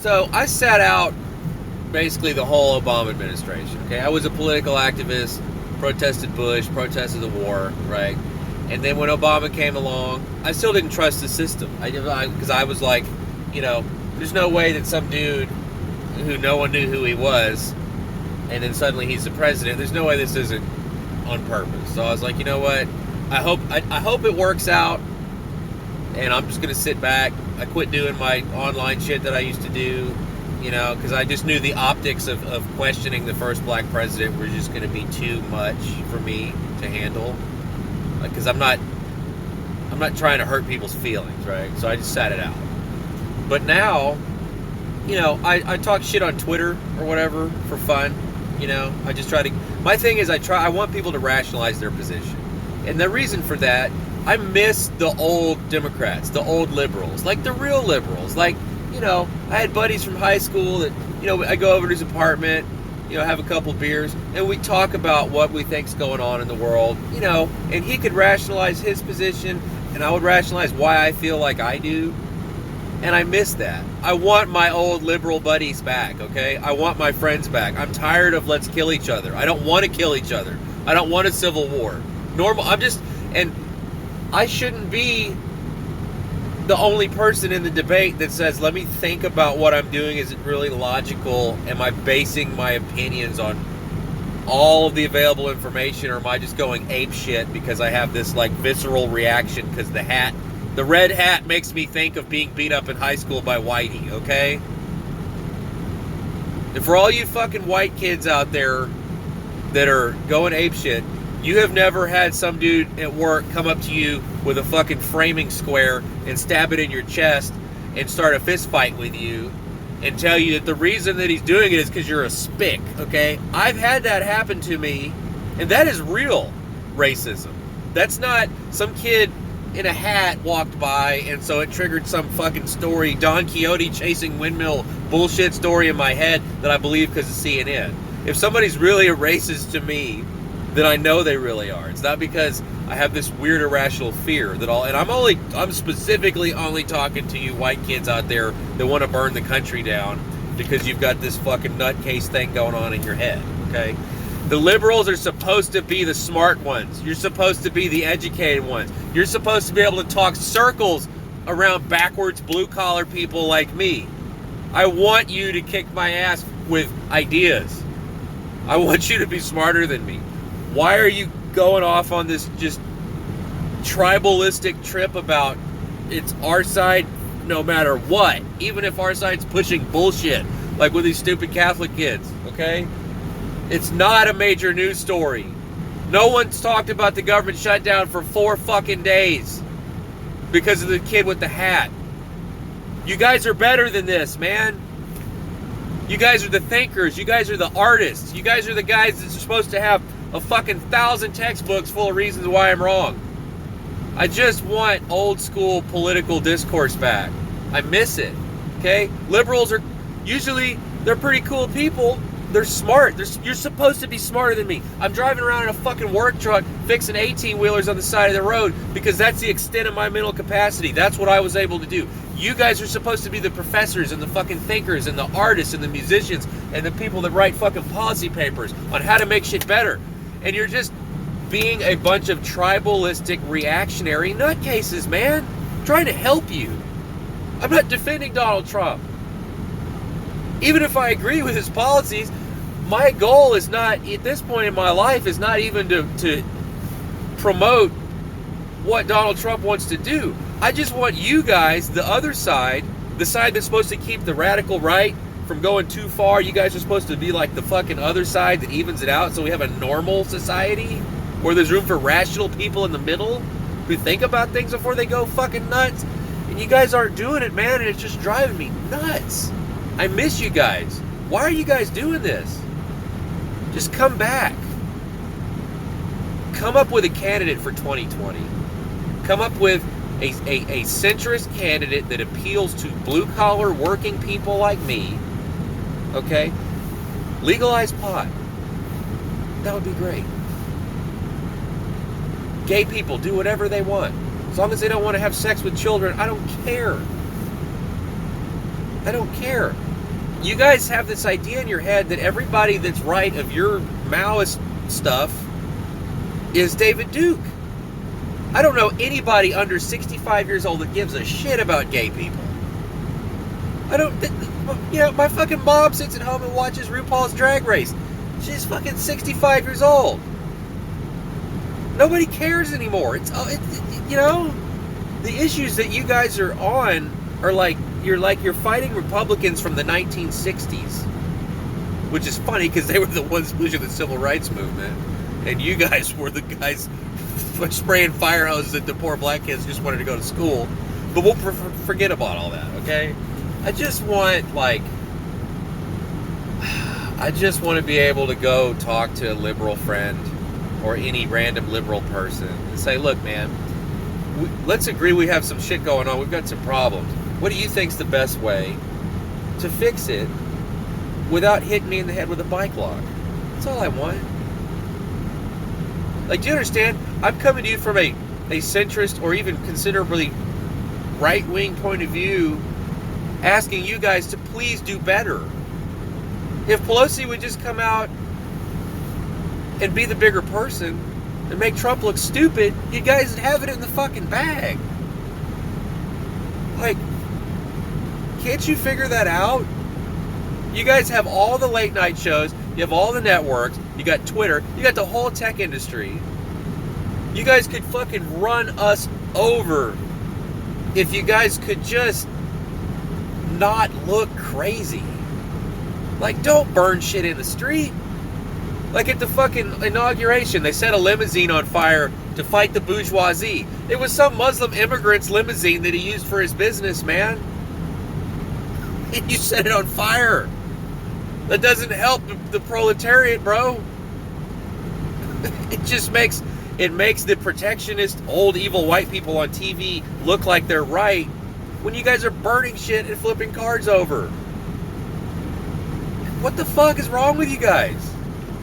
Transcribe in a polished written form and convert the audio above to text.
So I sat out basically the whole Obama administration. Okay, I was a political activist, protested Bush, protested the war, right? And then when Obama came along, I still didn't trust the system. Because I was like, there's no way that some dude who no one knew who he was, and then suddenly he's the president. There's no way this isn't on purpose. So I was like, you know what? I hope it works out, and I'm just gonna sit back. I quit doing my online shit that I used to do, because I just knew the optics of questioning the first black president were just gonna be too much for me to handle. Because I'm not trying to hurt people's feelings, right? So I just sat it out. But now, I talk shit on Twitter or whatever for fun. I just try to. My thing is, I want people to rationalize their position, and the reason for that, I miss the old Democrats, the old liberals, like the real liberals. Like, I had buddies from high school that, I go over to his apartment, have a couple beers, and we talk about what we think's going on in the world, and he could rationalize his position, and I would rationalize why I feel like I do. And I miss that. I want my old liberal buddies back, okay? I want my friends back. I'm tired of let's kill each other. I don't want to kill each other. I don't want a civil war. And I shouldn't be the only person in the debate that says, let me think about what I'm doing. Is it really logical? Am I basing my opinions on all of the available information, or am I just going ape shit because I have this like visceral reaction because the red hat makes me think of being beat up in high school by Whitey, okay? And for all you fucking white kids out there that are going apeshit, you have never had some dude at work come up to you with a fucking framing square and stab it in your chest and start a fist fight with you and tell you that the reason that he's doing it is because you're a spick, okay? I've had that happen to me, and that is real racism. That's not some kid in a hat walked by, and so it triggered some fucking story, Don Quixote chasing windmill bullshit story in my head that I believe because of CNN. If somebody's really a racist to me, then I know they really are. It's not because I have this weird irrational fear and I'm specifically only talking to you white kids out there that want to burn the country down because you've got this fucking nutcase thing going on in your head, okay? The liberals are supposed to be the smart ones. You're supposed to be the educated ones. You're supposed to be able to talk circles around backwards blue-collar people like me. I want you to kick my ass with ideas. I want you to be smarter than me. Why are you going off on this just tribalistic trip about it's our side no matter what? Even if our side's pushing bullshit, like with these stupid Catholic kids, okay? It's not a major news story. No one's talked about the government shutdown for 4 fucking days because of the kid with the hat. You guys are better than this, man. You guys are the thinkers. You guys are the artists. You guys are the guys that are supposed to have a fucking 1,000 textbooks full of reasons why I'm wrong. I just want old school political discourse back. I miss it, okay? Liberals are usually, they're pretty cool people. They're smart. You're supposed to be smarter than me. I'm driving around in a fucking work truck fixing 18-wheelers on the side of the road because that's the extent of my mental capacity. That's what I was able to do. You guys are supposed to be the professors and the fucking thinkers and the artists and the musicians and the people that write fucking policy papers on how to make shit better. And you're just being a bunch of tribalistic, reactionary nutcases, man. I'm trying to help you. I'm not defending Donald Trump. Even if I agree with his policies, my goal is not, at this point in my life, is not even to promote what Donald Trump wants to do. I just want you guys, the other side, the side that's supposed to keep the radical right from going too far. You guys are supposed to be like the fucking other side that evens it out so we have a normal society where there's room for rational people in the middle who think about things before they go fucking nuts. And you guys aren't doing it, man, and it's just driving me nuts. I miss you guys. Why are you guys doing this? Just come back. Come up with a candidate for 2020. Come up with a centrist candidate that appeals to blue-collar working people like me. Okay? Legalize pot. That would be great. Gay people do whatever they want. As long as they don't want to have sex with children, I don't care. I don't care. You guys have this idea in your head that everybody that's right of your Maoist stuff is David Duke. I don't know anybody under 65 years old that gives a shit about gay people. I don't, you know, my fucking mom sits at home and watches RuPaul's Drag Race. She's fucking 65 years old. Nobody cares anymore. You know, the issues that you guys are on are like you're fighting Republicans from the 1960s, which is funny because they were the ones pushing the civil rights movement, and you guys were the guys spraying fire hoses at the poor black kids who just wanted to go to school. But we'll forget about all that, okay? I just want to be able to go talk to a liberal friend or any random liberal person and say, look, man, let's agree we have some shit going on. We've got some problems. What do you think's the best way to fix it without hitting me in the head with a bike lock? That's all I want. Like, do you understand? I'm coming to you from a centrist or even considerably right-wing point of view, asking you guys to please do better. If Pelosi would just come out and be the bigger person and make Trump look stupid, you guys would have it in the fucking bag. Like, can't you figure that out? You guys have all the late night shows, you have all the networks, you got Twitter, you got the whole tech industry. You guys could fucking run us over if you guys could just not look crazy. Like, don't burn shit in the street. Like at the fucking inauguration, they set a limousine on fire to fight the bourgeoisie. It was some Muslim immigrant's limousine that he used for his business, man. And you set it on fire. That doesn't help the proletariat, bro. It just makes the protectionist, old, evil white people on TV look like they're right when you guys are burning shit and flipping cars over. What the fuck is wrong with you guys?